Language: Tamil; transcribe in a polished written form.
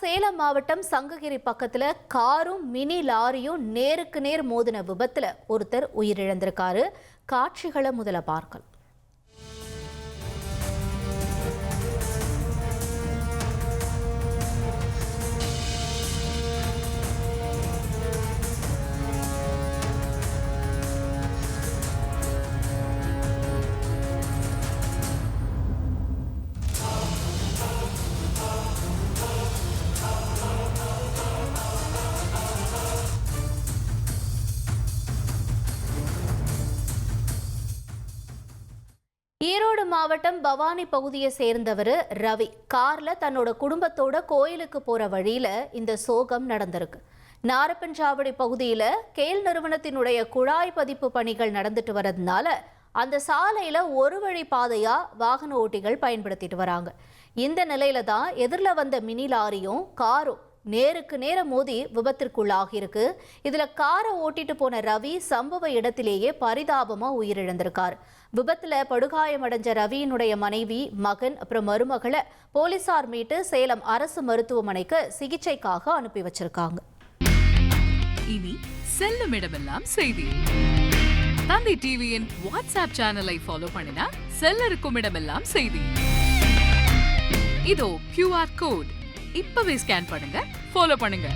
சேலம் மாவட்டம் சங்ககிரி பக்கத்துல காரும் மினி லாரியும் நேருக்கு நேர் மோதின விபத்துல ஒருத்தர் உயிரிழந்திருக்காரு. காட்சிகளை முதல்ல பார்க்கலாம். ஈரோடு மாவட்டம் பவானி பகுதியை சேர்ந்தவர் ரவி. கார்ல தன்னோட குடும்பத்தோட கோயிலுக்கு போற வழியில இந்த சோகம் நடந்திருக்கு. நாரப்பஞ்சாவடி பகுதியில கேல் நிறுவனத்தினுடைய குழாய் பதிப்பு பணிகள் நடந்துட்டு வரதுனால அந்த சாலையில ஒரு வழி பாதையா வாகன ஓட்டிகள் பயன்படுத்திட்டு வராங்க. இந்த நிலையில தான் எதிரில் வந்த மினி லாரியும் காரும் நேருக்கு நேர மோதி விபத்திற்குள்ளாகியிருக்கு. இதுல காரை ஓட்டிட்டு போன ரவி சம்பவ இடத்திலேயே பரிதாபமா உயிரிழந்திருக்கார். விபத்துல படுகாயமடைஞ்ச ரவியினுடைய மனைவி, மகன், அப்புறம் மருமகளை போலீசார் மீட்டு சேலம் அரசு மருத்துவமனைக்கு சிகிச்சைக்காக அனுப்பி வச்சிருக்காங்க. இனி செல்லும் இடமெல்லாம் செய்தி. தந்தி டிவியின் வாட்ஸ்அப் சேனலை ஃபாலோ பண்ணினா செல்ல இருக்கும் இடமெல்லாம் செய்தி. இதோ QR கோட் இப்பவே ஸ்கேன் பண்ணுங்க, ஃபாலோ பண்ணுங்க.